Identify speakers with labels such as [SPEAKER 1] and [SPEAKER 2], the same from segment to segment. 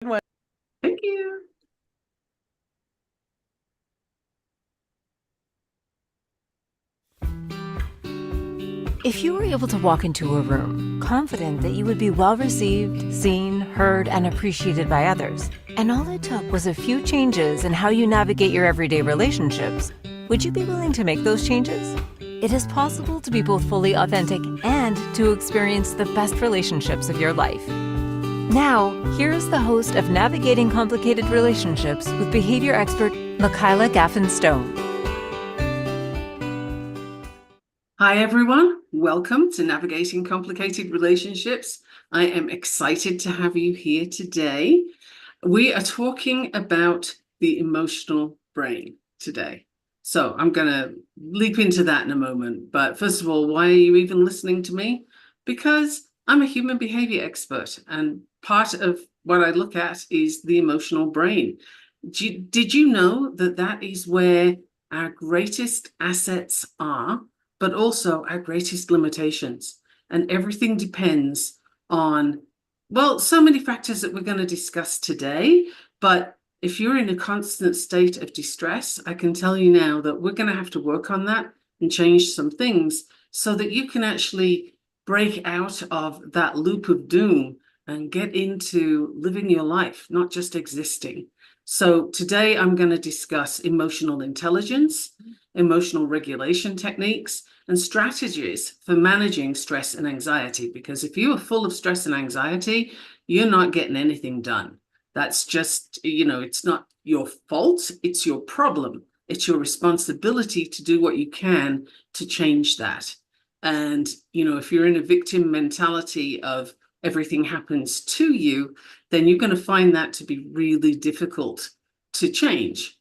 [SPEAKER 1] One. Thank you.
[SPEAKER 2] If you were able to walk into a room, confident that you would be well received, seen, heard, and appreciated by others, and all it took was a few changes in how you navigate your everyday relationships, would you be willing to make those changes? It is possible to be both fully authentic and to experience the best relationships of your life. Now, here is the host of Navigating Complicated Relationships with behavior expert Michaela Gaffen-Stone.
[SPEAKER 1] Hi, everyone. Welcome to Navigating Complicated Relationships. I am excited to have you here today. We are talking about the emotional brain today. So I'm going to leap into that in a moment. But first of all, why are you even listening to me? Because I'm a human behavior expert, and part of what I look at is the emotional brain. Did you know that that is where our greatest assets are, but also our greatest limitations? And everything depends on, well, so many factors that we're going to discuss today. But if you're in a constant state of distress, I can tell you now that we're going to have to work on that and change some things so that you can actually break out of that loop of doom and get into living your life, not just existing. So today I'm going to discuss emotional intelligence, emotional regulation techniques, and strategies for managing stress and anxiety. Because if you are full of stress and anxiety, you're not getting anything done. That's just, it's not your fault. It's your problem. It's your responsibility to do what you can to change that. And, if you're in a victim mentality of everything happens to you, then you're going to find that to be really difficult to change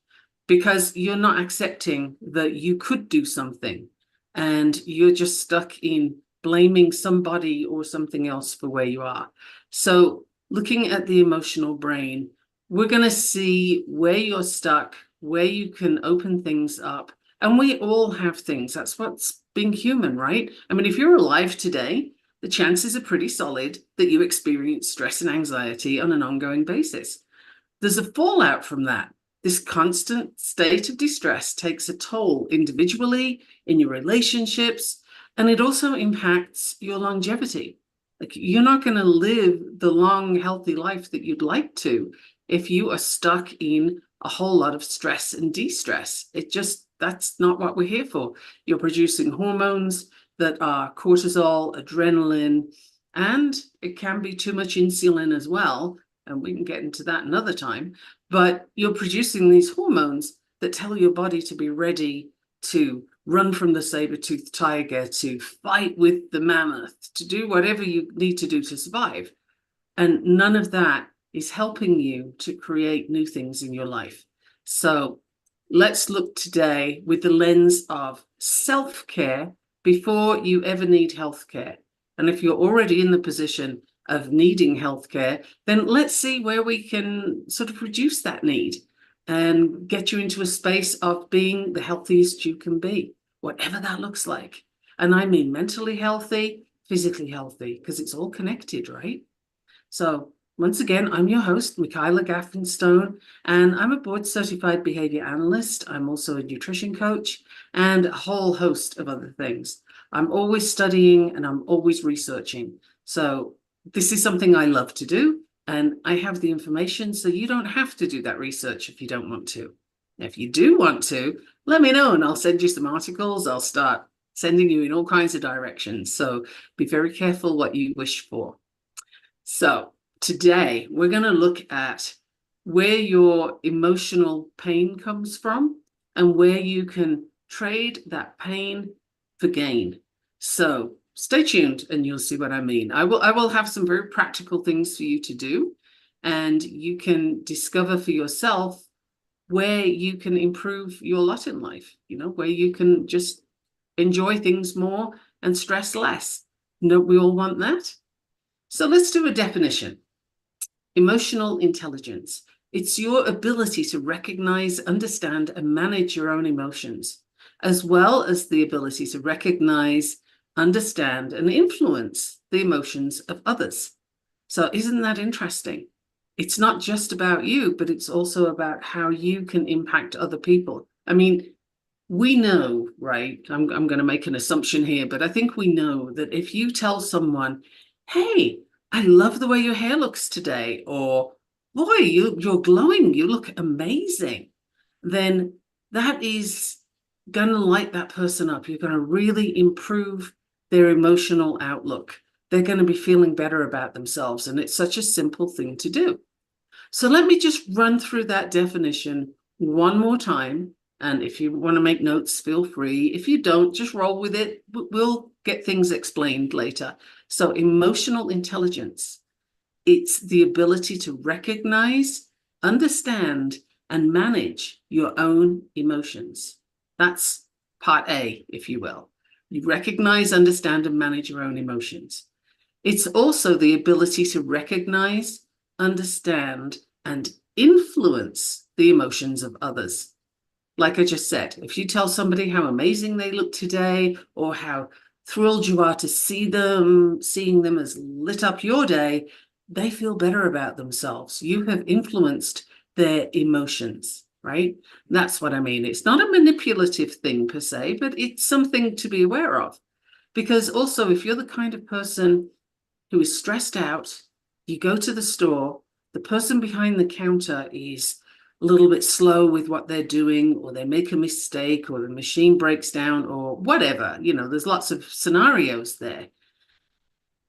[SPEAKER 1] because you're not accepting that you could do something and you're just stuck in blaming somebody or something else for where you are. So looking at the emotional brain, we're going to see where you're stuck, where you can open things up. And we all have things. That's what's being human, right? I mean, if you're alive today, the chances are pretty solid that you experience stress and anxiety on an ongoing basis. There's a fallout from that. This constant state of distress takes a toll individually, in your relationships, and it also impacts your longevity. Like, you're not going to live the long, healthy life that you'd like to if you are stuck in a whole lot of stress and de-stress. That's not what we're here for. You're producing hormones that are cortisol, adrenaline, and it can be too much insulin as well. And we can get into that another time. But you're producing these hormones that tell your body to be ready to run from the saber-toothed tiger, to fight with the mammoth, to do whatever you need to do to survive. And none of that is helping you to create new things in your life. So let's look today with the lens of self-care before you ever need healthcare. And if you're already in the position of needing healthcare, then let's see where we can sort of reduce that need and get you into a space of being the healthiest you can be, whatever that looks like. And I mean mentally healthy, physically healthy, because it's all connected, right? So once again, I'm your host, Michaela Gaffen-Stone, and I'm a board-certified behavior analyst. I'm also a nutrition coach and a whole host of other things. I'm always studying and I'm always researching. So this is something I love to do, and I have the information, so you don't have to do that research if you don't want to. If you do want to, let me know and I'll send you some articles. I'll start sending you in all kinds of directions. So be very careful what you wish for. So today we're going to look at where your emotional pain comes from and where you can trade that pain for gain. So stay tuned and you'll see what I mean. I will have some very practical things for you to do, and you can discover for yourself where you can improve your lot in life, where you can just enjoy things more and stress less. Don't we all want that? So let's do a definition. Emotional intelligence. It's your ability to recognize, understand, and manage your own emotions, as well as the ability to recognize, understand, and influence the emotions of others. So isn't that interesting? it's not just about you, but it's also about how you can impact other people. I mean, we know, right? I'm going to make an assumption here, but I think we know that if you tell someone, hey, I love the way your hair looks today, or boy, you're glowing, you look amazing, then that is going to light that person up. You're going to really improve their emotional outlook. They're going to be feeling better about themselves. And it's such a simple thing to do. So let me just run through that definition one more time. And if you want to make notes, feel free. If you don't, just roll with it. We'll get things explained later. So emotional intelligence, it's the ability to recognize, understand, and manage your own emotions. That's part A, if you will. You recognize, understand, and manage your own emotions. It's also the ability to recognize, understand, and influence the emotions of others. Like I just said, if you tell somebody how amazing they look today or how thrilled you are to see them, seeing them has lit up your day, they feel better about themselves. You have influenced their emotions, right? That's what I mean. It's not a manipulative thing per se, but it's something to be aware of. Because also, if you're the kind of person who is stressed out, you go to the store, the person behind the counter is a little bit slow with what they're doing, or they make a mistake, or the machine breaks down, or whatever. There's lots of scenarios there.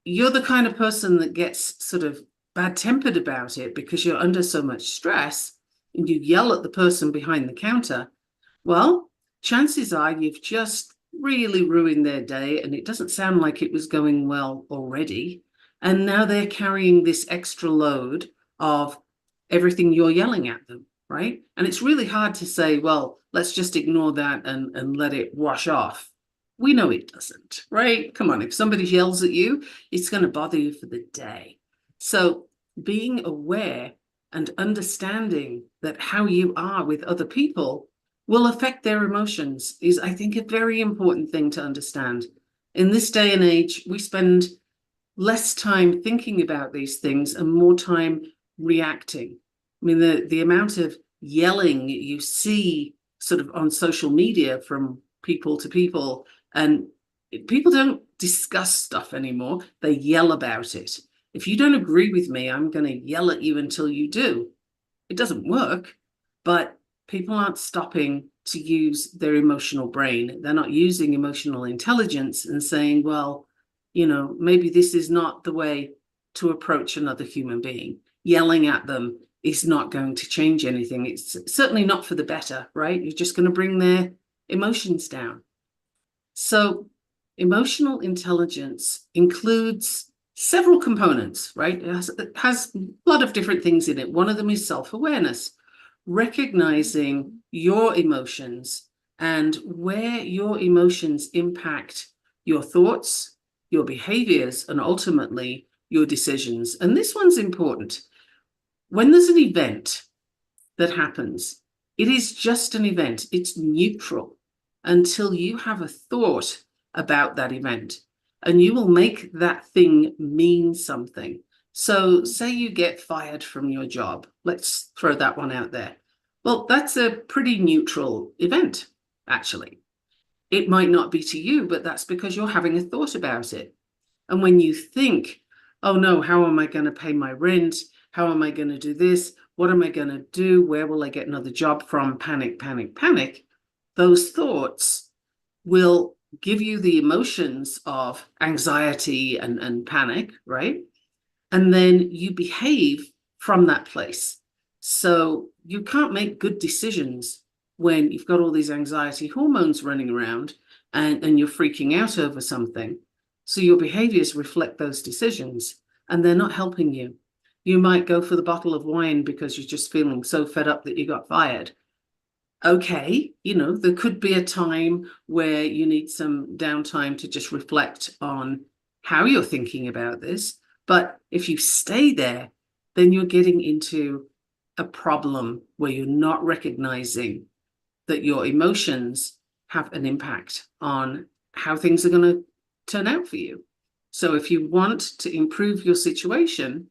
[SPEAKER 1] You're the kind of person that gets sort of bad-tempered about it because you're under so much stress, and you yell at the person behind the counter. Well, chances are you've just really ruined their day, and it doesn't sound like it was going well already. And now they're carrying this extra load of everything you're yelling at them, right? And it's really hard to say, well, let's just ignore that and let it wash off. We know it doesn't, right? Come on, if somebody yells at you, it's going to bother you for the day. So being aware and understanding that how you are with other people will affect their emotions is, I think, a very important thing to understand. In this day and age, we spend less time thinking about these things and more time reacting. I mean, the amount of yelling you see sort of on social media from people to people, and people don't discuss stuff anymore. They yell about it. If you don't agree with me, I'm going to yell at you until you do. It doesn't work, but people aren't stopping to use their emotional brain. They're not using emotional intelligence and saying, well, maybe this is not the way to approach another human being. Yelling at them is not going to change anything. It's certainly not for the better, right? You're just going to bring their emotions down. So emotional intelligence includes several components, right? It has a lot of different things in it. One of them is self-awareness, recognizing your emotions and where your emotions impact your thoughts, your behaviors, and ultimately your decisions. And this one's important. When there's an event that happens, it is just an event. It's neutral until you have a thought about that event, and you will make that thing mean something. So say you get fired from your job. Let's throw that one out there. Well, that's a pretty neutral event, actually. It might not be to you, but that's because you're having a thought about it. And when you think, oh no, how am I going to pay my rent? How am I going to do this? What am I going to do? Where will I get another job from? Panic, panic, panic. Those thoughts will give you the emotions of anxiety and panic, right? And then you behave from that place. So you can't make good decisions when you've got all these anxiety hormones running around and you're freaking out over something. So your behaviors reflect those decisions, and they're not helping you. You might go for the bottle of wine because you're just feeling so fed up that you got fired. Okay, there could be a time where you need some downtime to just reflect on how you're thinking about this. But if you stay there, then you're getting into a problem where you're not recognizing that your emotions have an impact on how things are going to turn out for you. So if you want to improve your situation,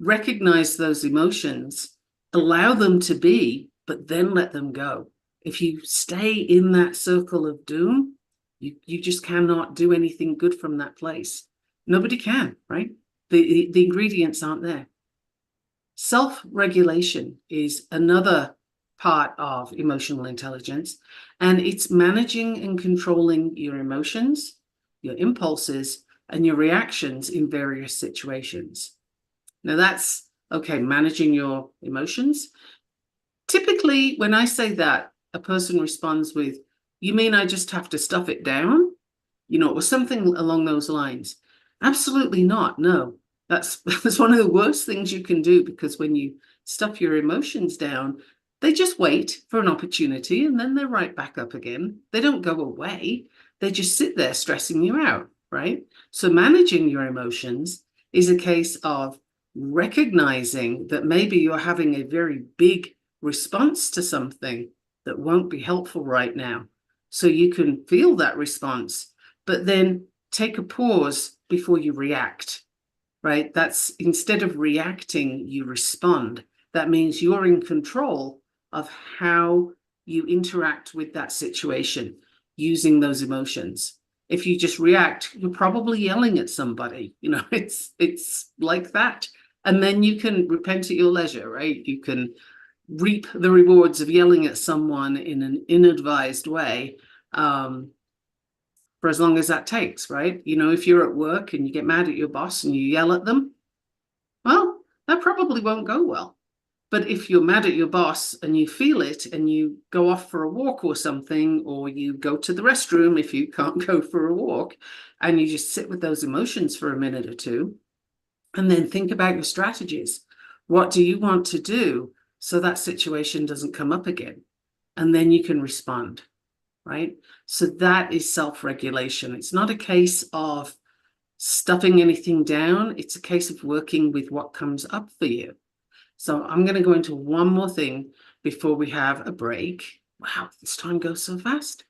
[SPEAKER 1] recognize those emotions, allow them to be, but then let them go. If you stay in that circle of doom, you just cannot do anything good from that place. Nobody can, right? The ingredients aren't there. Self-regulation is another part of emotional intelligence, and it's managing and controlling your emotions, your impulses, and your reactions in various situations. Now that's okay, managing your emotions. Typically, when I say that, a person responds with, "You mean I just have to stuff it down?" Or something along those lines. Absolutely not. No, that's one of the worst things you can do, because when you stuff your emotions down, they just wait for an opportunity and then they're right back up again. They don't go away. They just sit there stressing you out, right? So managing your emotions is a case of recognizing that maybe you're having a very big response to something that won't be helpful right now. So you can feel that response, but then take a pause before you react, right? That's, instead of reacting, you respond. That means you're in control of how you interact with that situation using those emotions. If you just react, you're probably yelling at somebody. It's like that. And then you can repent at your leisure, right? You can reap the rewards of yelling at someone in an inadvised way, for as long as that takes, right? If you're at work and you get mad at your boss and you yell at them, well, that probably won't go well. But if you're mad at your boss and you feel it and you go off for a walk or something, or you go to the restroom if you can't go for a walk, and you just sit with those emotions for a minute or two, and then think about your strategies. What do you want to do so that situation doesn't come up again? And then you can respond, right? So that is self-regulation. It's not a case of stuffing anything down. It's a case of working with what comes up for you. So I'm going to go into one more thing before we have a break. Wow, this time goes so fast.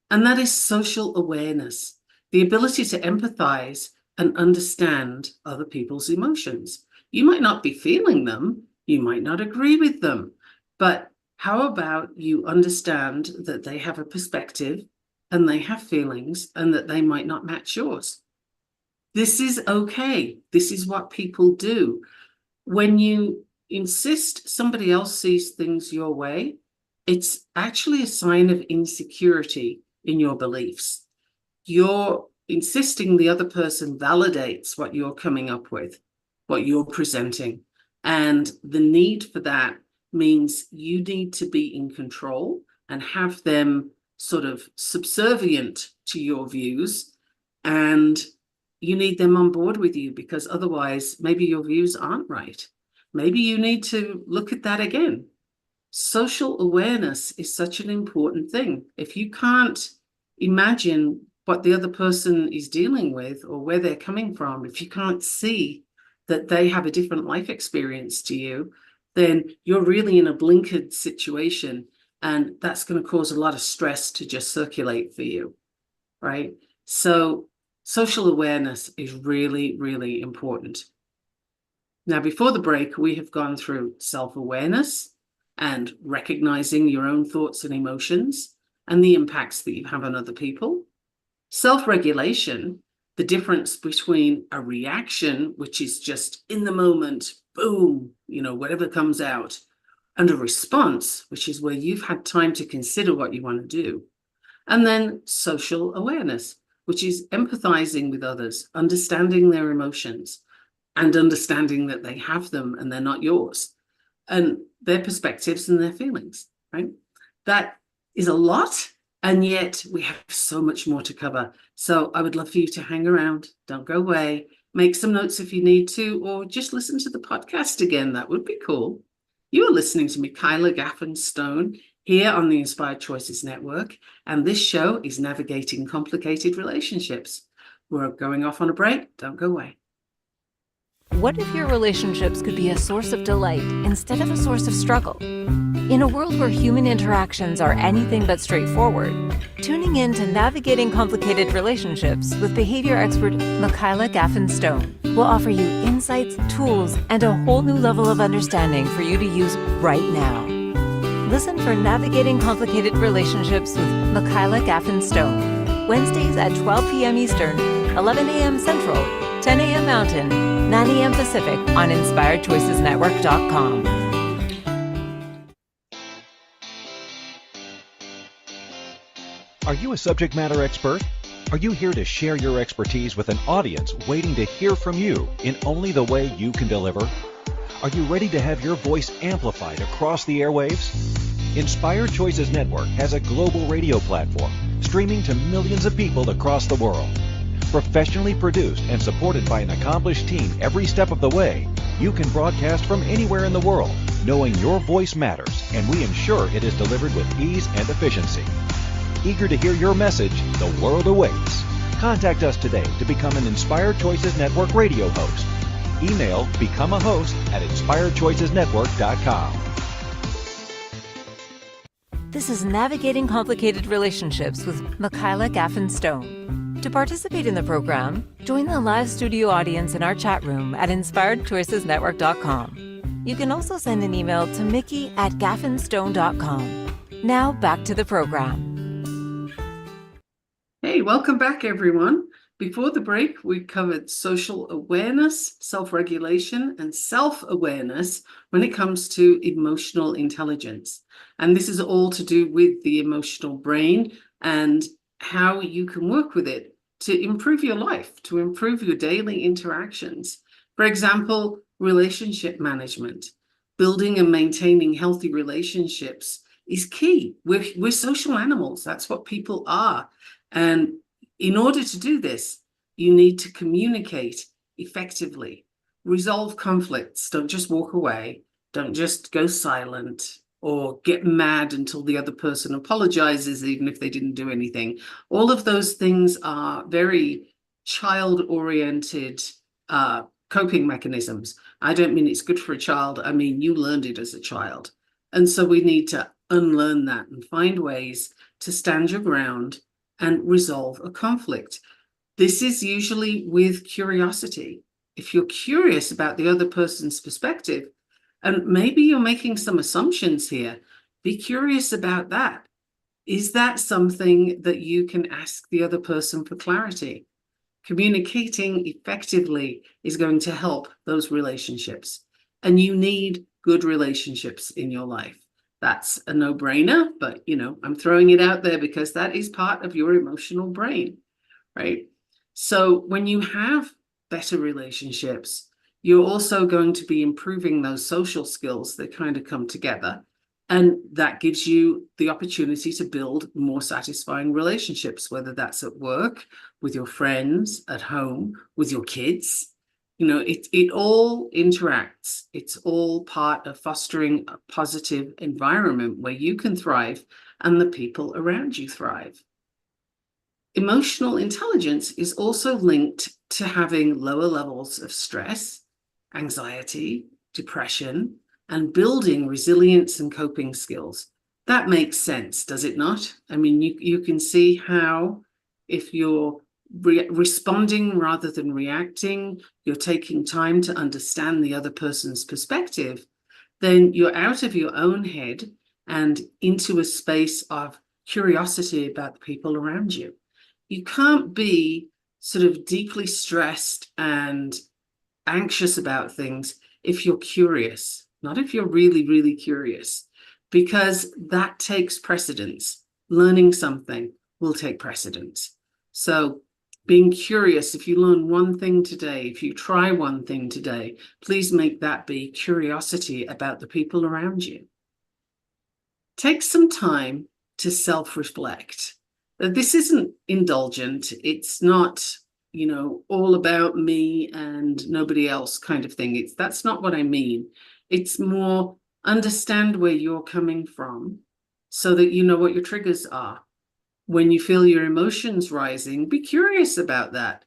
[SPEAKER 1] And that is social awareness, the ability to empathize and understand other people's emotions. You might not be feeling them, you might not agree with them, but how about you understand that they have a perspective and they have feelings and that they might not match yours? This is okay. This is what people do. When you insist somebody else sees things your way, it's actually a sign of insecurity in your beliefs. You're insisting the other person validates what you're coming up with, what you're presenting. And the need for that means you need to be in control and have them sort of subservient to your views. And you need them on board with you, because otherwise maybe your views aren't right. Maybe you need to look at that again. Social awareness is such an important thing. If you can't imagine what the other person is dealing with or where they're coming from, if you can't see that they have a different life experience to you, then you're really in a blinkered situation, and that's going to cause a lot of stress to just circulate for you, right? So social awareness is really, really important. Now, before the break, we have gone through self-awareness and recognizing your own thoughts and emotions and the impacts that you have on other people. Self-regulation, the difference between a reaction, which is just in the moment, boom, whatever comes out, and a response, which is where you've had time to consider what you want to do. And then social awareness, which is empathizing with others, understanding their emotions, and understanding that they have them and they're not yours, and their perspectives and their feelings, right? That is a lot, and yet we have so much more to cover. So I would love for you to hang around, don't go away, make some notes if you need to, or just listen to the podcast again. That would be cool. You are listening to Michaela Gaffen Stone here on the Inspired Choices Network, and this show is Navigating Complicated Relationships. We're going off on a break. Don't go away.
[SPEAKER 2] What if your relationships could be a source of delight instead of a source of struggle? In a world where human interactions are anything but straightforward, tuning in to Navigating Complicated Relationships with behavior expert Michaela Gaffen will offer you insights, tools, and a whole new level of understanding for you to use right now. Listen for Navigating Complicated Relationships with Michaela Gaffen Wednesdays at 12 p.m. Eastern, 11 a.m. Central, 10 a.m. Mountain, 9 a.m. Pacific on InspiredChoicesNetwork.com.
[SPEAKER 3] Are you a subject matter expert? Are you here to share your expertise with an audience waiting to hear from you in only the way you can deliver? Are you ready to have your voice amplified across the airwaves? Inspired Choices Network has a global radio platform streaming to millions of people across the world. Professionally produced and supported by an accomplished team every step of the way, you can broadcast from anywhere in the world, knowing your voice matters, and we ensure it is delivered with ease and efficiency. Eager to hear your message, the world awaits. Contact us today to become an Inspired Choices Network radio host. Email becomeahost@inspiredchoicesnetwork.com.
[SPEAKER 2] This is Navigating Complicated Relationships with Michaela Gaffen. To participate in the program, join the live studio audience in our chat room at InspiredChoicesNetwork.com. You can also send an email to mickey@gaffenstone.com. Now back to the program.
[SPEAKER 1] Hey, welcome back, everyone. Before the break, we covered social awareness, self-regulation, and self-awareness when it comes to emotional intelligence. And this is all to do with the emotional brain and how you can work with it to improve your life, to improve your daily interactions. For example, relationship management. Building and maintaining healthy relationships is key. We're social animals. That's what people are. And in order to do this, you need to communicate effectively, resolve conflicts. Don't just walk away. Don't just go silent or get mad until the other person apologizes, even if they didn't do anything. All of those things are very child-oriented coping mechanisms. I don't mean it's good for a child. I mean, you learned it as a child. And so we need to unlearn that and find ways to stand your ground and resolve a conflict. This is usually with curiosity. If you're curious about the other person's perspective, and maybe you're making some assumptions here, be curious about that. Is that something that you can ask the other person for clarity? Communicating effectively is going to help those relationships. And you need good relationships in your life. That's a no-brainer, but I'm throwing it out there because that is part of your emotional brain, right? So when you have better relationships, you're also going to be improving those social skills that kind of come together. And that gives you the opportunity to build more satisfying relationships, whether that's at work, with your friends, at home, with your kids. It all interacts. It's all part of fostering a positive environment where you can thrive and the people around you thrive. Emotional intelligence is also linked to having lower levels of stress, anxiety, depression, and building resilience and coping skills. That makes sense, does it not? I mean, you can see how if you're responding rather than reacting, you're taking time to understand the other person's perspective, then you're out of your own head and into a space of curiosity about the people around you. You can't be sort of deeply stressed and anxious about things if you're curious, not if you're really, really curious, because that takes precedence. Learning something will take precedence. So being curious, if you learn one thing today, if you try one thing today, please make that be curiosity about the people around you. Take some time to self-reflect. This isn't indulgent. It's not, all about me and nobody else kind of thing. That's not what I mean. It's more understand where you're coming from so that you know what your triggers are. When you feel your emotions rising, be curious about that.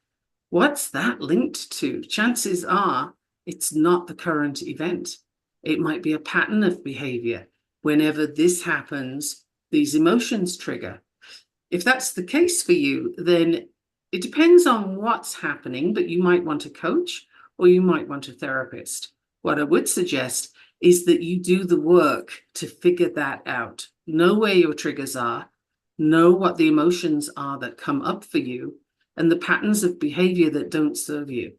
[SPEAKER 1] What's that linked to? Chances are it's not the current event. It might be a pattern of behavior. whenever this happens, these emotions trigger. If that's the case for you, then it depends on what's happening, but you might want a coach or you might want a therapist. What I would suggest is that you do the work to figure that out. Know where your triggers are, know what the emotions are that come up for you, and the patterns of behavior that don't serve you.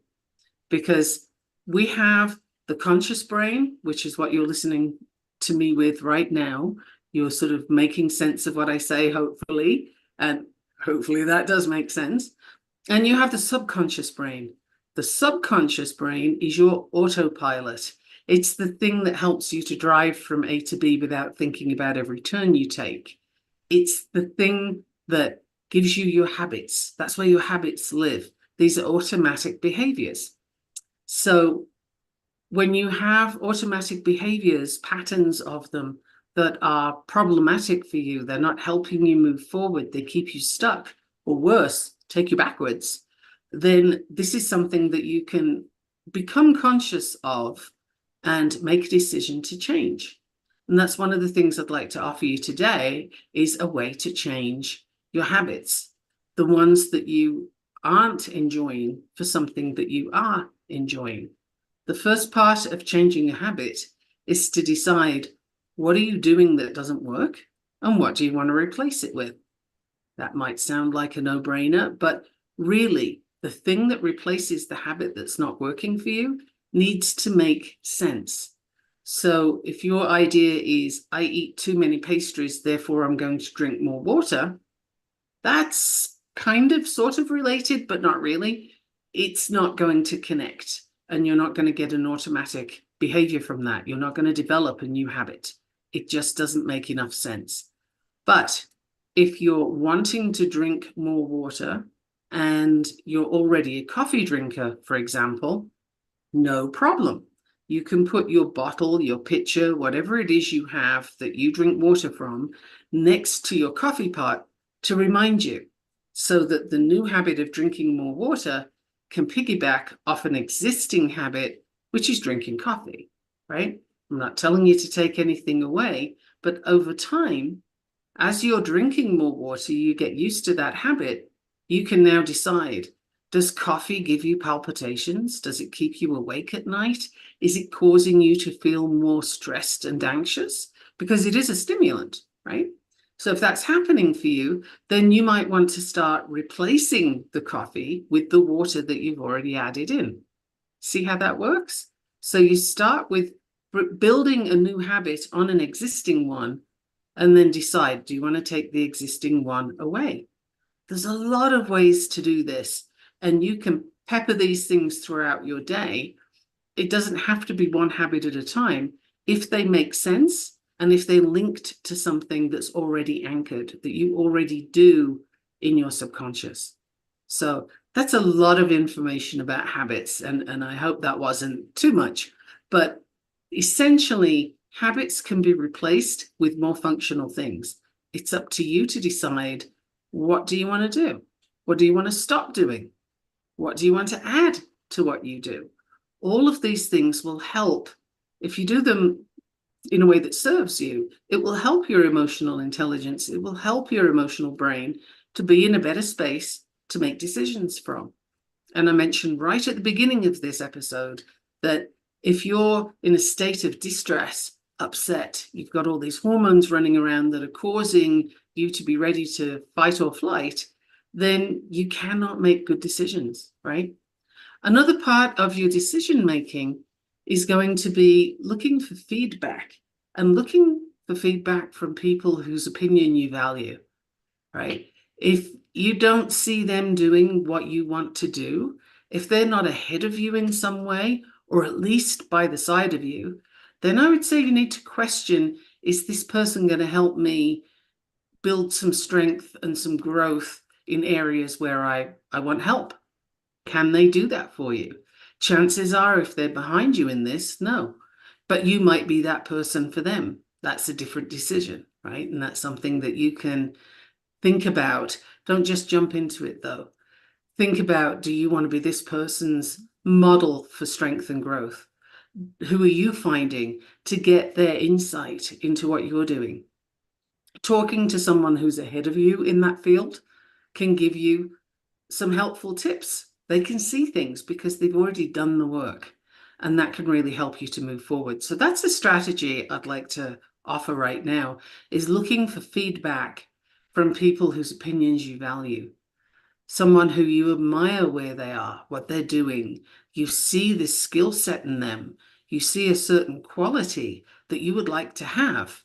[SPEAKER 1] Because we have the conscious brain, which is what you're listening to me with right now. You're sort of making sense of what I say, hopefully, and hopefully that does make sense. And you have the subconscious brain. The subconscious brain is your autopilot. It's the thing that helps you to drive from A to B without thinking about every turn you take. It's the thing that gives you your habits. That's where your habits live. These are automatic behaviors. So when you have automatic behaviors, patterns of them that are problematic for you, they're not helping you move forward, they keep you stuck, or worse, take you backwards, then this is something that you can become conscious of and make a decision to change. And that's one of the things I'd like to offer you today, is a way to change your habits, the ones that you aren't enjoying for something that you are enjoying. The first part of changing a habit is to decide, what are you doing that doesn't work and what do you want to replace it with? That might sound like a no-brainer, but really the thing that replaces the habit that's not working for you needs to make sense. So if your idea is, I eat too many pastries, therefore I'm going to drink more water, that's kind of sort of related, but not really. It's not going to connect, and you're not going to get an automatic behavior from that. You're not going to develop a new habit. It just doesn't make enough sense. But if you're wanting to drink more water and you're already a coffee drinker, for example, no problem. You can put your bottle, your pitcher, whatever it is you have that you drink water from, next to your coffee pot to remind you, so that the new habit of drinking more water can piggyback off an existing habit, which is drinking coffee, right? I'm not telling you to take anything away, but over time, as you're drinking more water, you get used to that habit. You can now decide, does coffee give you palpitations? Does it keep you awake at night? Is it causing you to feel more stressed and anxious? Because it is a stimulant, right? So if that's happening for you, then you might want to start replacing the coffee with the water that you've already added in. See how that works? So you start with building a new habit on an existing one, and then decide, do you want to take the existing one away? There's a lot of ways to do this, and you can pepper these things throughout your day. It doesn't have to be one habit at a time if they make sense and if they're linked to something that's already anchored, that you already do in your subconscious. So that's a lot of information about habits, and I hope that wasn't too much. But essentially, habits can be replaced with more functional things. It's up to you to decide, what do you want to do? What do you want to stop doing? What do you want to add to what you do? All of these things will help. If you do them in a way that serves you, it will help your emotional intelligence. It will help your emotional brain to be in a better space to make decisions from. And I mentioned right at the beginning of this episode that if you're in a state of distress, upset, you've got all these hormones running around that are causing you to be ready to fight or flight, then you cannot make good decisions, right? Another part of your decision making is going to be looking for feedback, and looking for feedback from people whose opinion you value, right? If you don't see them doing what you want to do, if they're not ahead of you in some way, or at least by the side of you, then I would say you need to question, is this person going to help me build some strength and some growth in areas where I want help? Can they do that for you? Chances are, if they're behind you in this, no. But you might be that person for them. That's a different decision, right? And that's something that you can think about. Don't just jump into it, though. Think about, do you want to be this person's model for strength and growth? Who are you finding to get their insight into what you're doing? Talking to someone who's ahead of you in that field can give you some helpful tips. They can see things because they've already done the work, and that can really help you to move forward. So that's a strategy I'd like to offer right now, is looking for feedback from people whose opinions you value. Someone who you admire where they are, what they're doing. You see this skill set in them. You see a certain quality that you would like to have.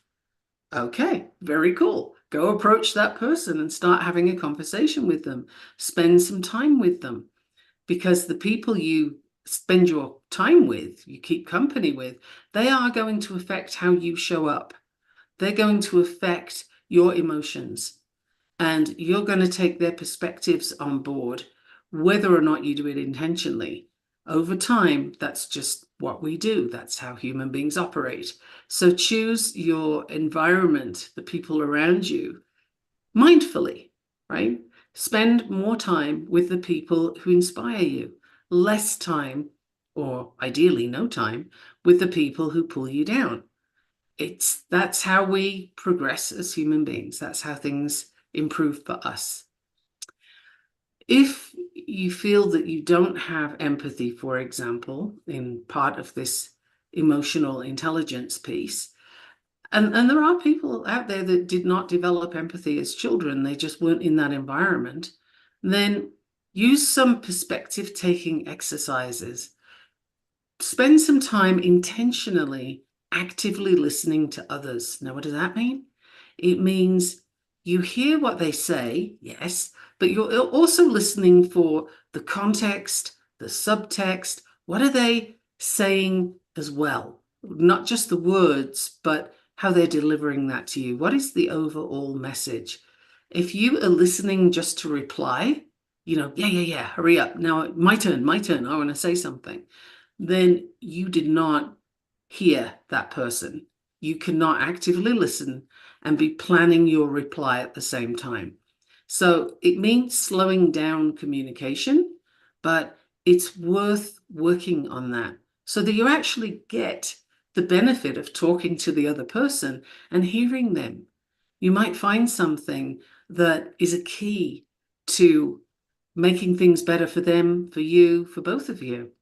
[SPEAKER 1] Okay, very cool. Go approach that person and start having a conversation with them. Spend some time with them, because the people you spend your time with, you keep company with, they are going to affect how you show up. They're going to affect your emotions, and you're going to take their perspectives on board, whether or not you do it intentionally. Over time, that's just what we do. That's how human beings operate. So choose your environment, the people around you, mindfully, right? Spend more time with the people who inspire you, less time, or ideally no time, with the people who pull you down. That's how we progress as human beings. That's how things improve for us. If you feel that you don't have empathy, for example, in part of this emotional intelligence piece, and there are people out there that did not develop empathy as children, they just weren't in that environment, then use some perspective taking exercises. Spend some time intentionally, actively listening to others. Now, what does that mean? It means you hear what they say, yes, but you're also listening for the context, the subtext. What are they saying as well? Not just the words, but how they're delivering that to you. What is the overall message? If you are listening just to reply, yeah, hurry up. Now, my turn, I want to say something. Then you did not hear that person. You cannot actively listen and be planning your reply at the same time. So it means slowing down communication, but it's worth working on that so that you actually get the benefit of talking to the other person and hearing them. You might find something that is a key to making things better for them, for you, for both of you.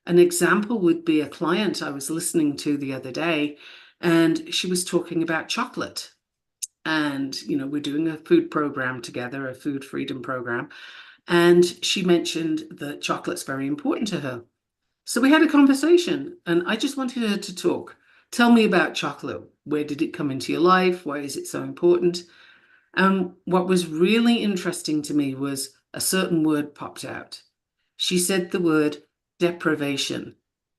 [SPEAKER 1] An example would be a client I was listening to the other day, and she was talking about chocolate. And, we're doing a food program together, a food freedom program. And she mentioned that chocolate's very important to her. So we had a conversation, and I just wanted her to talk. Tell me about chocolate. Where did it come into your life? Why is it so important? And what was really interesting to me was a certain word popped out. She said the word deprivation.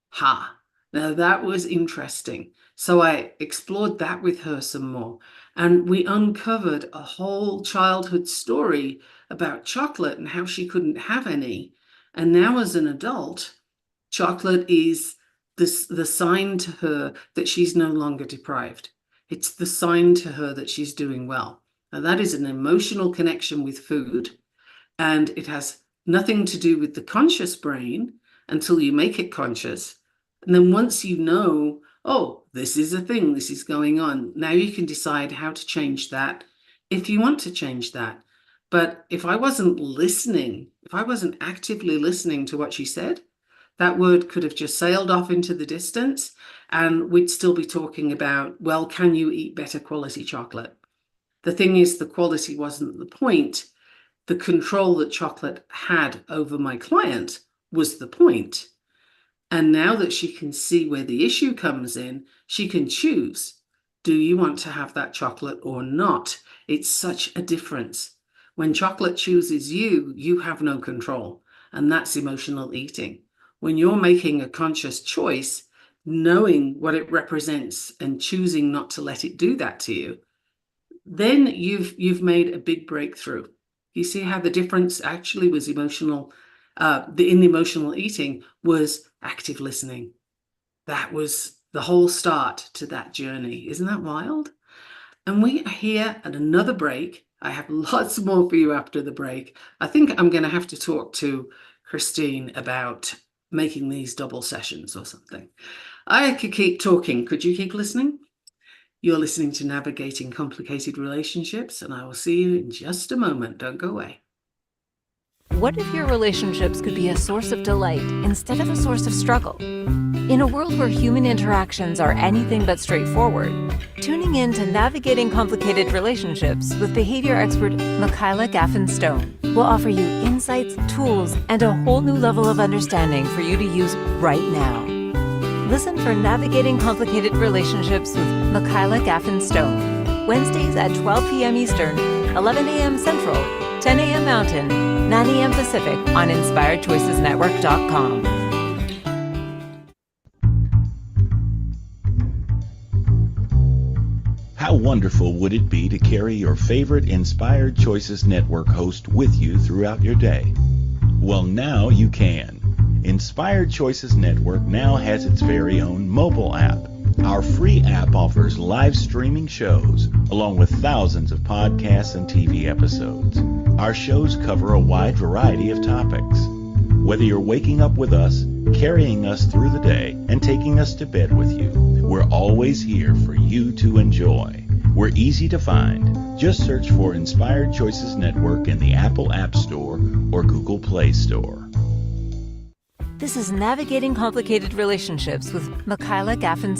[SPEAKER 1] Ha! Now that was interesting. So I explored that with her some more. And we uncovered a whole childhood story about chocolate and how she couldn't have any. And now, as an adult, chocolate is the sign to her that she's no longer deprived. It's the sign to her that she's doing well. Now, that is an emotional connection with food, and it has nothing to do with the conscious brain until you make it conscious. And then once you know, oh, this is a thing, this is going on, now you can decide how to change that if you want to change that. But if I wasn't listening, if I wasn't actively listening to what she said, that word could have just sailed off into the distance, and we'd still be talking about, well, can you eat better quality chocolate? The thing is, the quality wasn't the point. The control that chocolate had over my client was the point. And now that she can see where the issue comes in, she can choose. Do you want to have that chocolate or not? It's such a difference. When chocolate chooses you, you have no control. And that's emotional eating. When you're making a conscious choice, knowing what it represents and choosing not to let it do that to you, then you've made a big breakthrough. You see how the difference actually was emotional, in the emotional eating was active listening. That was the whole start to that journey. Isn't that wild? And we are here at another break. I have lots more for you after the break. I think I'm going to have to talk to Christine about making these double sessions or something. I could keep talking. Could you keep listening? You're listening to Navigating Complicated Relationships, and I will see you in just a moment. Don't go away.
[SPEAKER 2] What if your relationships could be a source of delight instead of a source of struggle? In a world where human interactions are anything but straightforward, tuning in to Navigating Complicated Relationships with behavior expert Michaela Gaffen will offer you insights, tools, and a whole new level of understanding for you to use right now. Listen for Navigating Complicated Relationships with Michaela Gaffen Wednesdays at 12 p.m. Eastern, 11 a.m. Central, 10 a.m. Mountain, 9 a.m. Pacific on InspiredChoicesNetwork.com.
[SPEAKER 4] How wonderful would it be to carry your favorite Inspired Choices Network host with you throughout your day? Well, now you can. Inspired Choices Network now has its very own mobile app. Our free app offers live streaming shows along with thousands of podcasts and TV episodes. Our shows cover a wide variety of topics. Whether you're waking up with us, carrying us through the day, and taking us to bed with you, we're always here for you to enjoy. We're easy to find. Just search for Inspired Choices Network in the Apple App Store or Google Play Store.
[SPEAKER 2] This is Navigating Complicated Relationships with Michaela Gaffen.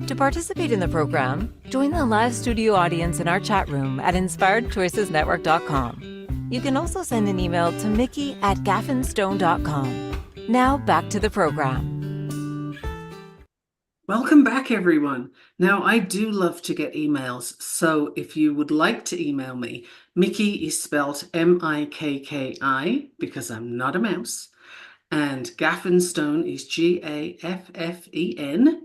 [SPEAKER 2] To participate in the program, join the live studio audience in our chat room at InspiredChoicesNetwork.com. You can also send an email to mickey@gaffenstone.com. Now back to the program.
[SPEAKER 1] Welcome back, everyone. Now, I do love to get emails, so if you would like to email me, Mickey is spelled M-I-K-K-I because I'm not a mouse, and Gaffenstone is Gaffenstone.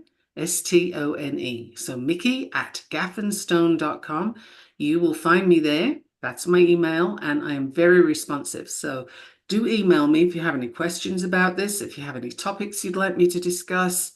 [SPEAKER 1] So Mickey@gaffenstone.com. You will find me there. That's my email, and I am very responsive. So do email me if you have any questions about this, if you have any topics you'd like me to discuss,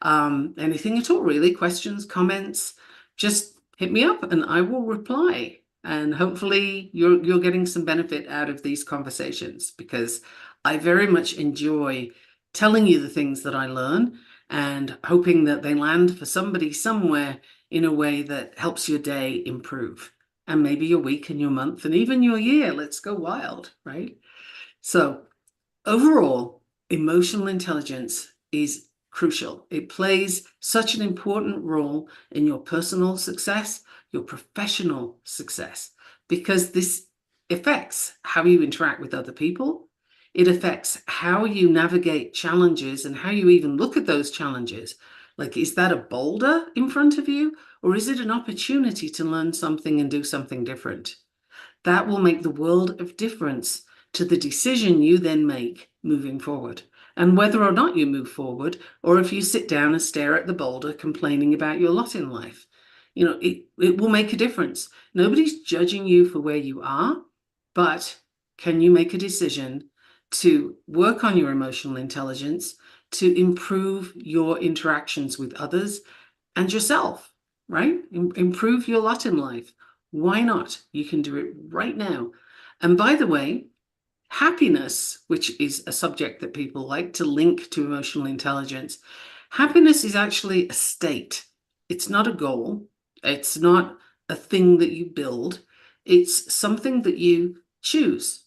[SPEAKER 1] anything at all, really, questions, comments, just hit me up and I will reply. And hopefully you're getting some benefit out of these conversations, because I very much enjoy telling you the things that I learn and hoping that they land for somebody somewhere in a way that helps your day improve, and maybe your week and your month and even your year. Let's go wild, right? So overall, emotional intelligence is crucial. It plays such an important role in your personal success, your professional success, because this affects how you interact with other people. It affects how you navigate challenges and how you even look at those challenges. Like, is that a boulder in front of you, or is it an opportunity to learn something and do something different? That will make the world of difference to the decision you then make moving forward. And whether or not you move forward, or if you sit down and stare at the boulder complaining about your lot in life, it will make a difference. Nobody's judging you for where you are, but can you make a decision to work on your emotional intelligence, to improve your interactions with others and yourself, right? Improve your lot in life. Why not? You can do it right now. And by the way, happiness, which is a subject that people like to link to emotional intelligence, happiness is actually a state. It's not a goal. It's not a thing that you build. It's something that you choose.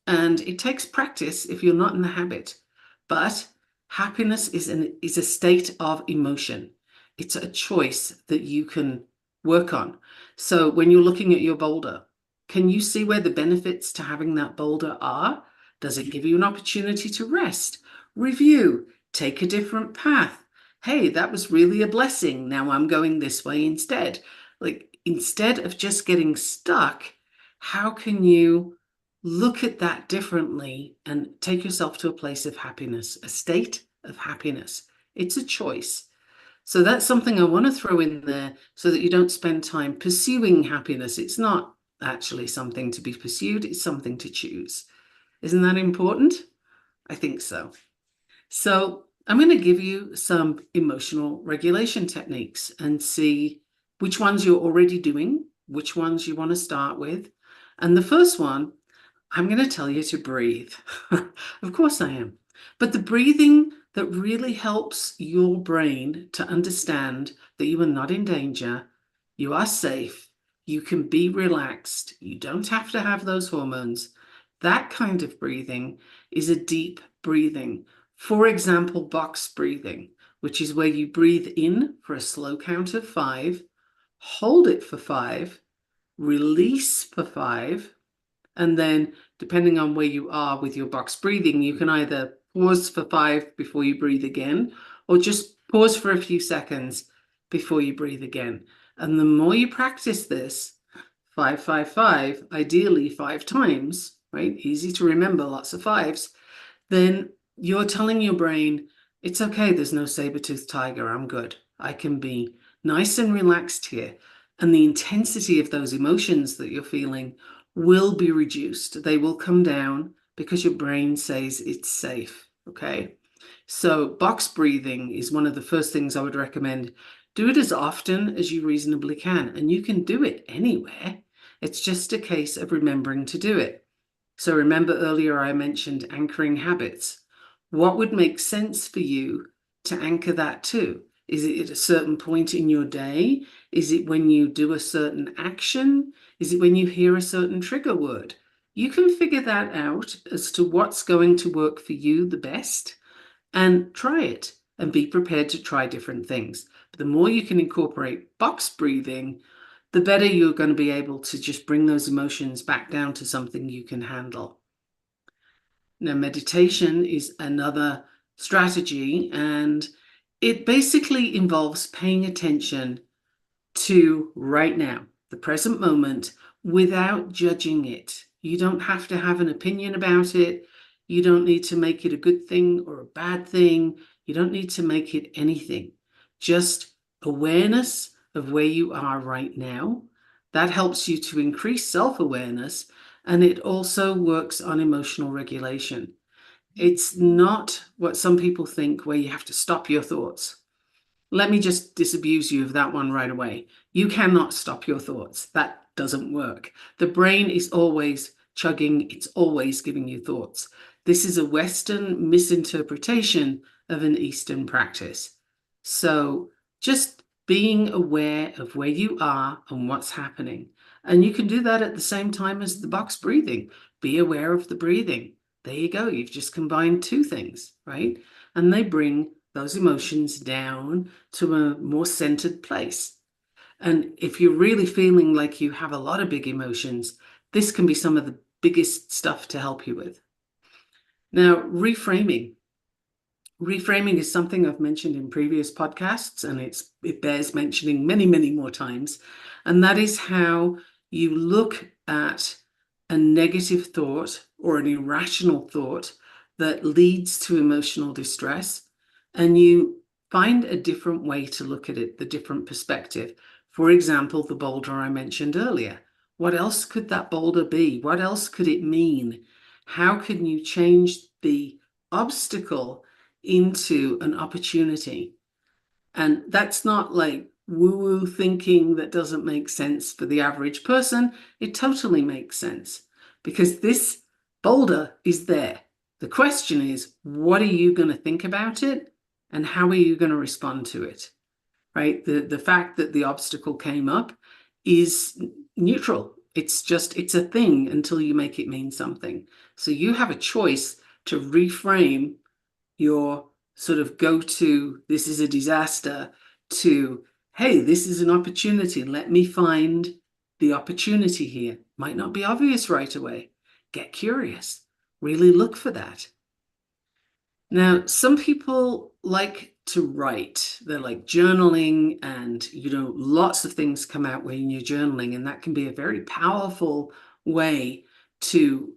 [SPEAKER 1] And it takes practice if you're not in the habit. But happiness is a state of emotion. It's a choice that you can work on. So when you're looking at your boulder, can you see where the benefits to having that boulder are? Does it give you an opportunity to rest, review, take a different path? Hey, that was really a blessing. Now I'm going this way instead. Like, instead of just getting stuck, how can you look at that differently and take yourself to a place of happiness, a state of happiness? It's a choice. So that's something I want to throw in there so that you don't spend time pursuing happiness. It's not actually something to be pursued, it's something to choose. Isn't that important? I think so. So I'm going to give you some emotional regulation techniques and see which ones you're already doing, which ones you want to start with. And the first one, I'm going to tell you to breathe. Of course I am. But the breathing that really helps your brain to understand that you are not in danger, you are safe, you can be relaxed, you don't have to have those hormones. That kind of breathing is a deep breathing. For example, box breathing, which is where you breathe in for a slow count of 5, hold it for 5, release for 5, and then depending on where you are with your box breathing, you can either pause for 5 before you breathe again, or just pause for a few seconds before you breathe again. And the more you practice this, 5, 5, 5, ideally 5 times, right? Easy to remember, lots of 5s. Then you're telling your brain, it's okay, there's no saber-toothed tiger, I'm good. I can be nice and relaxed here. And the intensity of those emotions that you're feeling will be reduced. They will come down because your brain says it's safe, okay? So box breathing is one of the first things I would recommend. Do it as often as you reasonably can, and you can do it anywhere. It's just a case of remembering to do it. So remember earlier I mentioned anchoring habits. What would make sense for you to anchor that to? Is it at a certain point in your day? Is it when you do a certain action? Is it when you hear a certain trigger word? You can figure that out as to what's going to work for you the best and try it and be prepared to try different things. But the more you can incorporate box breathing, the better you're going to be able to just bring those emotions back down to something you can handle. Now, meditation is another strategy, and it basically involves paying attention to right now, the present moment, without judging it. You don't have to have an opinion about it. You don't need to make it a good thing or a bad thing. You don't need to make it anything. Just awareness of where you are right now. That helps you to increase self-awareness, and it also works on emotional regulation. It's not what some people think, where you have to stop your thoughts. Let me just disabuse you of that one right away. You cannot stop your thoughts. That doesn't work. The brain is always chugging. It's always giving you thoughts. This is a Western misinterpretation of an Eastern practice. So just being aware of where you are and what's happening. And you can do that at the same time as the box breathing. Be aware of the breathing. There you go. You've just combined two things, right? And they bring those emotions down to a more centered place. And if you're really feeling like you have a lot of big emotions, this can be some of the biggest stuff to help you with. Now, reframing. Reframing is something I've mentioned in previous podcasts, and it bears mentioning many, many more times. And that is how you look at a negative thought or an irrational thought that leads to emotional distress, and you find a different way to look at it, the different perspective. For example, the boulder I mentioned earlier. What else could that boulder be? What else could it mean? How can you change the obstacle into an opportunity? And that's not like woo-woo thinking that doesn't make sense for the average person. It totally makes sense because this boulder is there. The question is, what are you going to think about it and how are you going to respond to it? Right? The fact that the obstacle came up is neutral. It's a thing until you make it mean something. So you have a choice to reframe your sort of go-to, this is a disaster, to, hey, this is an opportunity. Let me find the opportunity here. Might not be obvious right away. Get curious. Really look for that. Now, some people like to write. They're like journaling, and lots of things come out when you're journaling, and that can be a very powerful way to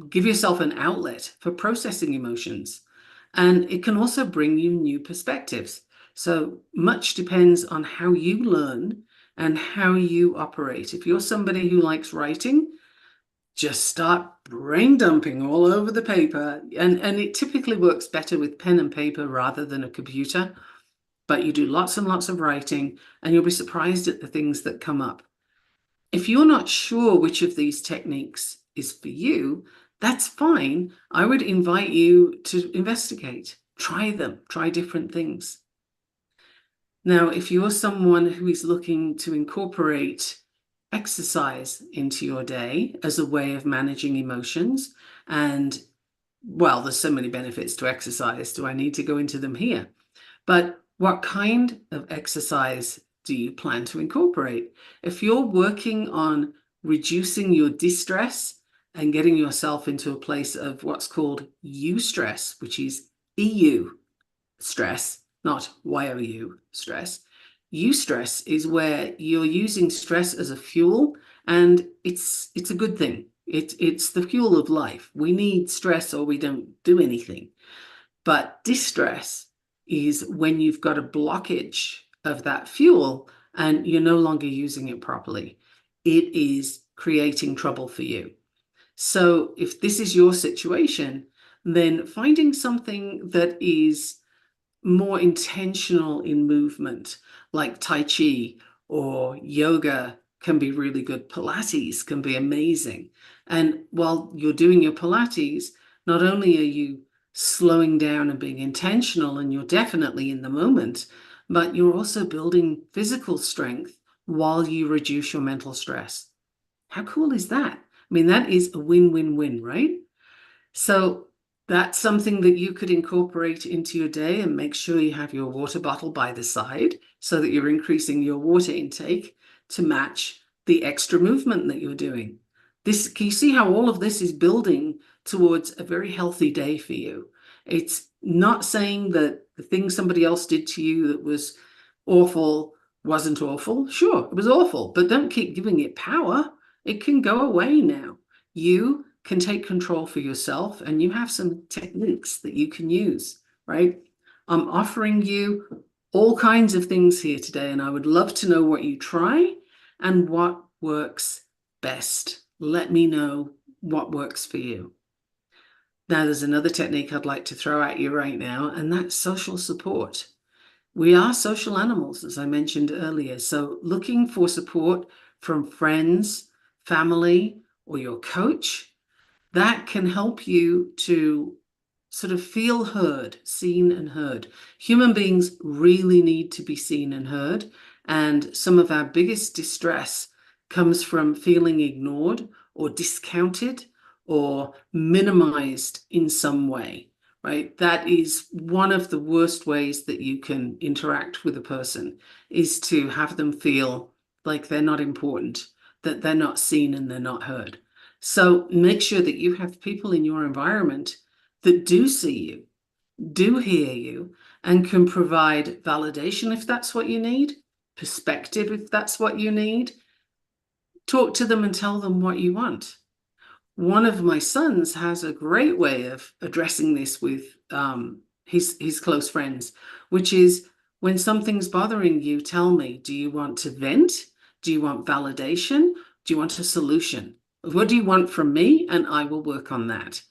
[SPEAKER 1] give yourself an outlet for processing emotions. And it can also bring you new perspectives. So much depends on how you learn and how you operate. If you're somebody who likes writing, just start brain dumping all over the paper. And it typically works better with pen and paper rather than a computer. But you do lots and lots of writing, and you'll be surprised at the things that come up. If you're not sure which of these techniques is for you, that's fine. I would invite you to investigate, try them, try different things. Now, if you're someone who is looking to incorporate exercise into your day as a way of managing emotions, and well, there's so many benefits to exercise. Do I need to go into them here? But what kind of exercise do you plan to incorporate? If you're working on reducing your distress and getting yourself into a place of what's called eustress, which is EU stress, not YOU stress. Eustress is where you're using stress as a fuel, and it's a good thing. It's the fuel of life. We need stress or we don't do anything. But distress is when you've got a blockage of that fuel and you're no longer using it properly. It is creating trouble for you. So if this is your situation, then finding something that is more intentional in movement, like Tai Chi or yoga, can be really good. Pilates can be amazing. And while you're doing your Pilates, not only are you slowing down and being intentional, and you're definitely in the moment, but you're also building physical strength while you reduce your mental stress. How cool is that? I mean, that is a win-win-win, right? So that's something that you could incorporate into your day, and make sure you have your water bottle by the side so that you're increasing your water intake to match the extra movement that you're doing. Can you see how all of this is building towards a very healthy day for you? It's not saying that the thing somebody else did to you that was awful wasn't awful. Sure, it was awful, but don't keep giving it power. It can go away now. You can take control for yourself, and you have some techniques that you can use, right? I'm offering you all kinds of things here today, and I would love to know what you try and what works best. Let me know what works for you. Now, there's another technique I'd like to throw at you right now, and that's social support. We are social animals, as I mentioned earlier. So looking for support from friends, family, or your coach, that can help you to sort of feel heard, seen and heard. Human beings really need to be seen and heard. And some of our biggest distress comes from feeling ignored or discounted or minimized in some way, right? That is one of the worst ways that you can interact with a person, is to have them feel like they're not important, that they're not seen and they're not heard. So make sure that you have people in your environment that do see you, do hear you, and can provide validation if that's what you need, perspective if that's what you need. Talk to them and tell them what you want. One of my sons has a great way of addressing this with his close friends, which is, when something's bothering you, tell me, do you want to vent? Do you want validation? Do you want a solution? What do you want from me? And I will work on that.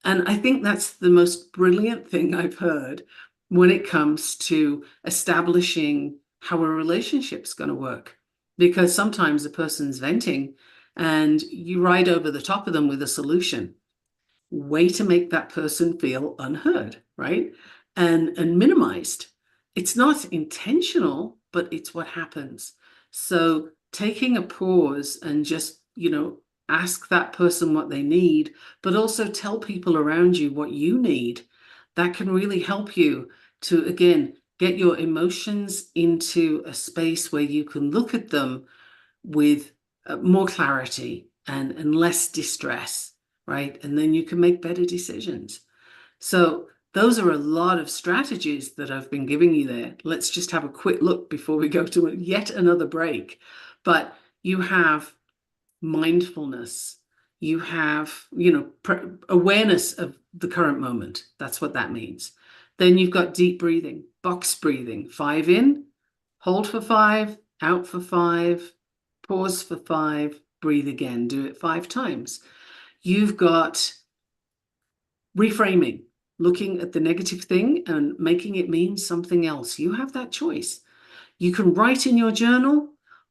[SPEAKER 1] And I think that's the most brilliant thing I've heard when it comes to establishing how a relationship's going to work. Because sometimes a person's venting and you ride over the top of them with a solution. Way to make that person feel unheard, right? And minimized. It's not intentional, but it's what happens. So taking a pause and just, ask that person what they need, but also tell people around you what you need. That can really help you to, again, get your emotions into a space where you can look at them with more clarity and less distress, right? And then you can make better decisions. So those are a lot of strategies that I've been giving you there. Let's just have a quick look before we go to yet another break. But you have mindfulness, you have, awareness of the current moment. That's what that means. Then you've got deep breathing, box breathing, 5 in, hold for 5, out for 5, pause for 5, breathe again, do it 5 times. You've got reframing, looking at the negative thing and making it mean something else. You have that choice. You can write in your journal,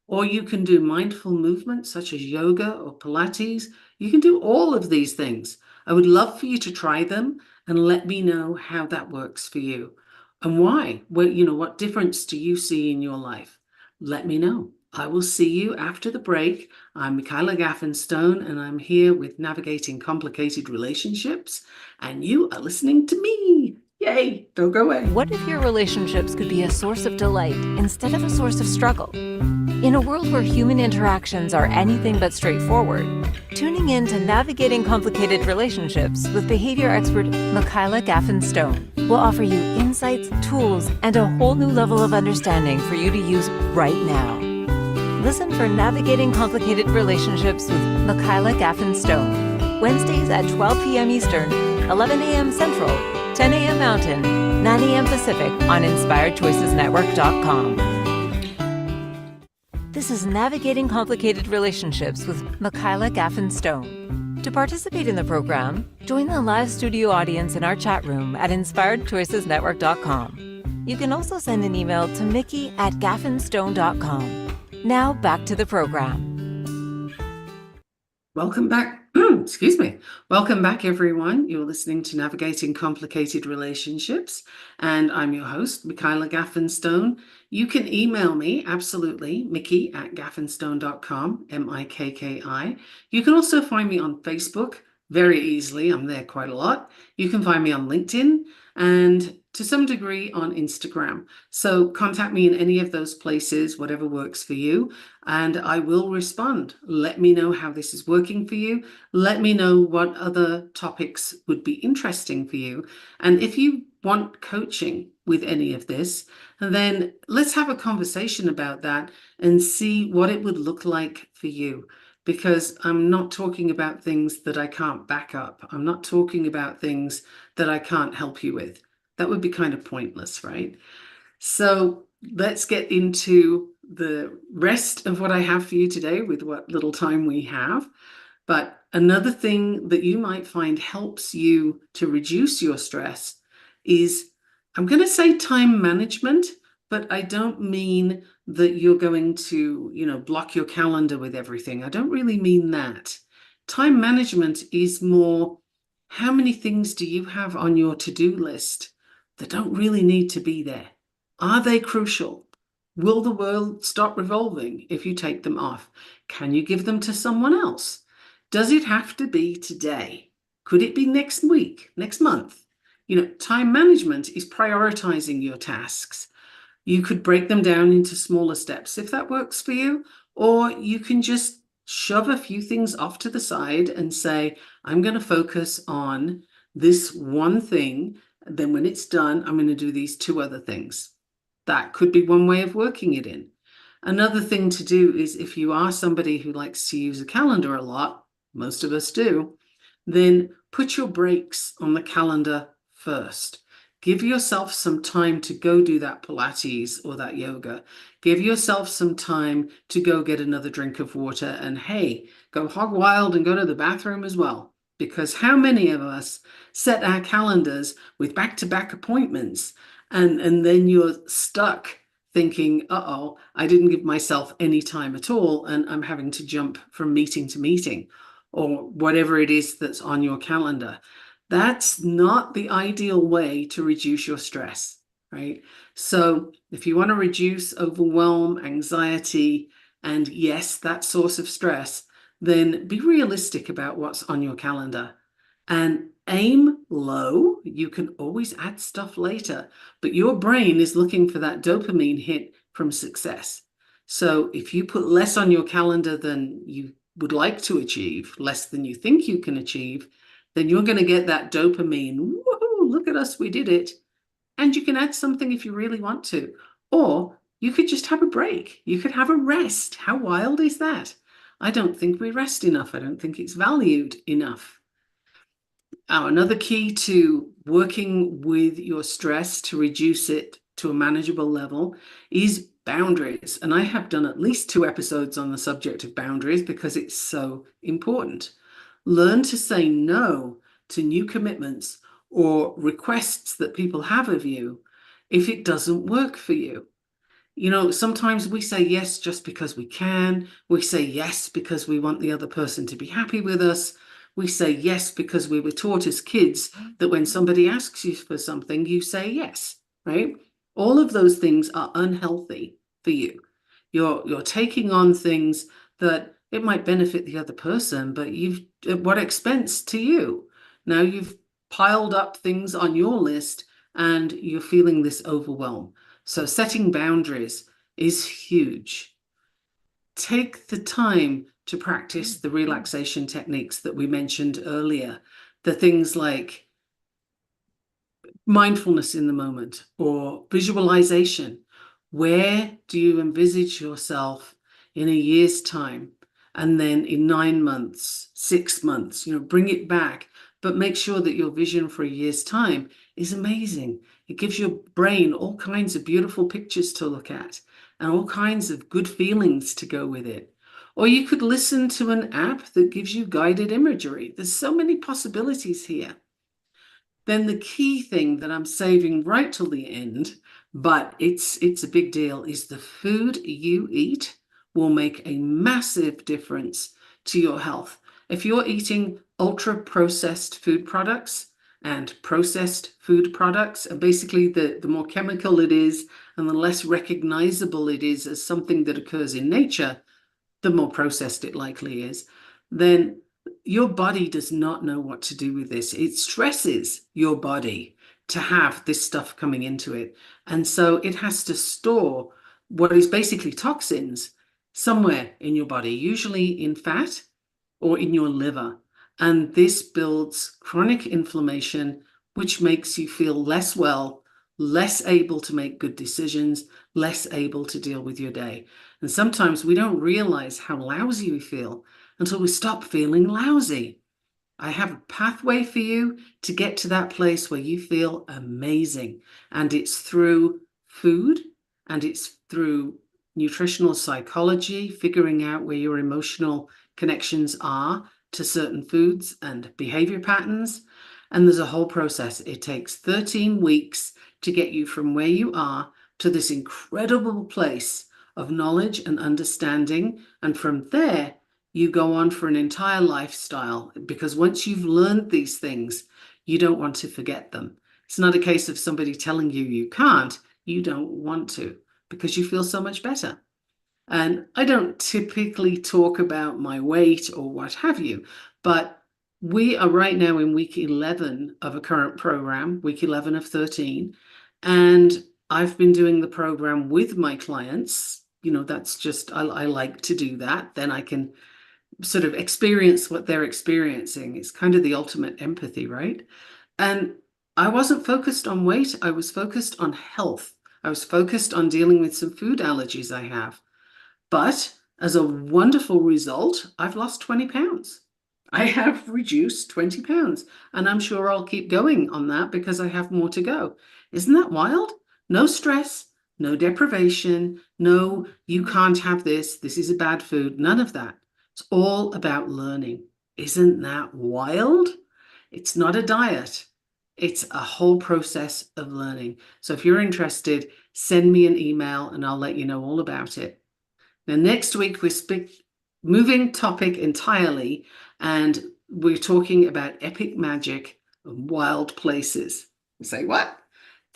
[SPEAKER 1] or you can do mindful movements such as yoga or Pilates. You can do all of these things. I would love for you to try them and let me know how that works for you and why. What difference do you see in your life? Let me know. I will see you after the break. I'm Michaela Gaffen and I'm here with Navigating Complicated Relationships, and you are listening to me. Yay! Don't go away.
[SPEAKER 2] What if your relationships could be a source of delight instead of a source of struggle? In a world where human interactions are anything but straightforward, tuning in to Navigating Complicated Relationships with behavior expert Michaela Gaffen will offer you insights, tools, and a whole new level of understanding for you to use right now. Listen for Navigating Complicated Relationships with Michaela Gaffen Wednesdays at 12 p.m. Eastern, 11 a.m. Central, 10 a.m. Mountain, 9 a.m. Pacific on InspiredChoicesNetwork.com. This is Navigating Complicated Relationships with Michaela Gaffen. To participate in the program, join the live studio audience in our chat room at InspiredChoicesNetwork.com. You can also send an email to mickey@gaffenstone.com. Now back to the program.
[SPEAKER 1] Welcome back. Excuse me. Welcome back, everyone. You're listening to Navigating Complicated Relationships, and I'm your host, Michaela Gaffen. You can email me, absolutely, mickey@gaffenstone.com, MIKKI. You can also find me on Facebook very easily. I'm there quite a lot. You can find me on LinkedIn and to some degree on Instagram. So contact me in any of those places, whatever works for you, and I will respond. Let me know how this is working for you. Let me know what other topics would be interesting for you. And if you want coaching with any of this, then let's have a conversation about that and see what it would look like for you. Because I'm not talking about things that I can't back up. I'm not talking about things that I can't help you with. That would be kind of pointless, right? So let's get into the rest of what I have for you today with what little time we have. But another thing that you might find helps you to reduce your stress is, I'm going to say time management, but I don't mean that you're going to, block your calendar with everything. I don't really mean that. Time management is more, how many things do you have on your to-do list that don't really need to be there? Are they crucial? Will the world stop revolving if you take them off? Can you give them to someone else? Does it have to be today? Could it be next week, next month? Time management is prioritizing your tasks. You could break them down into smaller steps if that works for you, or you can just shove a few things off to the side and say, I'm going to focus on this one thing. Then when it's done, I'm going to do these two other things. That could be one way of working it in. Another thing to do is, if you are somebody who likes to use a calendar a lot, most of us do, then put your breaks on the calendar first. Give yourself some time to go do that Pilates or that yoga. Give yourself some time to go get another drink of water, and hey, go hog wild and go to the bathroom as well. Because how many of us set our calendars with back-to-back appointments and then you're stuck thinking, uh-oh, I didn't give myself any time at all and I'm having to jump from meeting to meeting, or whatever it is that's on your calendar. That's not the ideal way to reduce your stress, right? So if you want to reduce overwhelm, anxiety, and yes, that source of stress, then be realistic about what's on your calendar and aim low. You can always add stuff later, but your brain is looking for that dopamine hit from success. So if you put less on your calendar than you would like to achieve, less than you think you can achieve, then you're going to get that dopamine. Woohoo, look at us, we did it. And you can add something if you really want to. Or you could just have a break. You could have a rest. How wild is that? I don't think we rest enough. I don't think it's valued enough. Another key to working with your stress to reduce it to a manageable level is boundaries. And I have done at least 2 episodes on the subject of boundaries because it's so important. Learn to say no to new commitments or requests that people have of you if it doesn't work for you. Sometimes we say yes just because we can. We say yes because we want the other person to be happy with us. We say yes because we were taught as kids that when somebody asks you for something, you say yes, right? All of those things are unhealthy for you. You're taking on things that it might benefit the other person, but you've at what expense to you? Now you've piled up things on your list and you're feeling this overwhelm. So setting boundaries is huge. Take the time to practice the relaxation techniques that we mentioned earlier. The things like mindfulness in the moment or visualization. Where do you envisage yourself in a year's time? And then in 9 months, 6 months, bring it back, but make sure that your vision for a year's time is amazing. It gives your brain all kinds of beautiful pictures to look at and all kinds of good feelings to go with it. Or you could listen to an app that gives you guided imagery. There's so many possibilities here. Then the key thing that I'm saving right till the end, but it's a big deal, is the food you eat will make a massive difference to your health. If you're eating ultra processed food products, and processed food products, and basically the more chemical it is and the less recognizable it is as something that occurs in nature, the more processed it likely is, then your body does not know what to do with this. It stresses your body to have this stuff coming into it. And so it has to store what is basically toxins somewhere in your body, usually in fat or in your liver. And this builds chronic inflammation, which makes you feel less well, less able to make good decisions, less able to deal with your day. And sometimes we don't realize how lousy we feel until we stop feeling lousy. I have a pathway for you to get to that place where you feel amazing. And it's through food and it's through nutritional psychology, figuring out where your emotional connections are to certain foods and behavior patterns. And there's a whole process. It takes 13 weeks to get you from where you are to this incredible place of knowledge and understanding. And from there, you go on for an entire lifestyle, because once you've learned these things, you don't want to forget them. It's not a case of somebody telling you you can't. You don't want to because you feel so much better. And I don't typically talk about my weight or what have you, but we are right now in week 11 of a current program, week 11 of 13. And I've been doing the program with my clients. That's just, I like to do that. Then I can sort of experience what they're experiencing. It's kind of the ultimate empathy, right? And I wasn't focused on weight. I was focused on health. I was focused on dealing with some food allergies I have. But as a wonderful result, I've lost 20 pounds. I have reduced 20 pounds, and I'm sure I'll keep going on that because I have more to go. Isn't that wild? No stress, no deprivation, no, you can't have this, this is a bad food, none of that. It's all about learning. Isn't that wild? It's not a diet. It's a whole process of learning. So if you're interested, send me an email and I'll let you know all about it. Now, next week, we're moving topic entirely, and we're talking about epic magic and wild places. You say, what?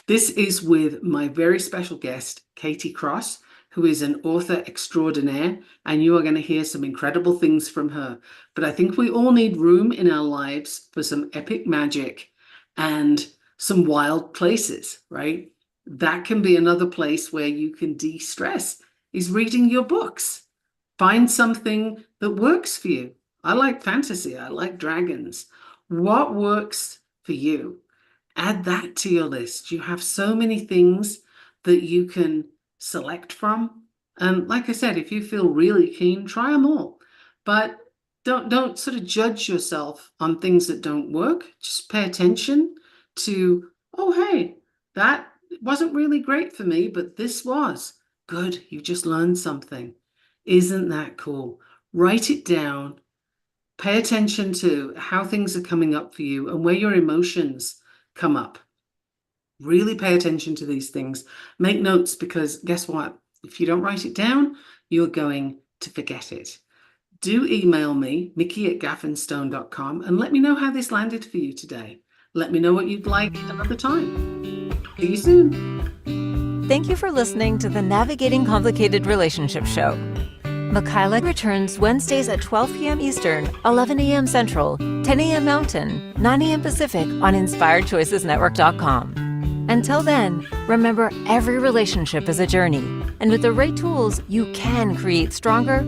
[SPEAKER 1] This is with my very special guest, Katie Cross, who is an author extraordinaire, and you are going to hear some incredible things from her. But I think we all need room in our lives for some epic magic and some wild places, right? That can be another place where you can de-stress, is reading your books. Find something that works for you. I like fantasy. I like dragons. What works for you? Add that to your list. You have so many things that you can select from. And like I said, if you feel really keen, try them all. But don't sort of judge yourself on things that don't work. Just pay attention to, oh, hey, that wasn't really great for me, but this was. Good, you just learned something. Isn't that cool? Write it down. Pay attention to how things are coming up for you and where your emotions come up. Really pay attention to these things. Make notes, because guess what? If you don't write it down, you're going to forget it. do email me, mickey@gaffenstone.com, and let me know how this landed for you today. Let me know what you'd like another time. See you soon.
[SPEAKER 2] Thank you for listening to the Navigating Complicated Relationships show. Michaela returns Wednesdays at 12 p.m. Eastern, 11 a.m. Central, 10 a.m. Mountain, 9 a.m. Pacific on InspiredChoicesNetwork.com. Until then, remember every relationship is a journey, and with the right tools, you can create stronger,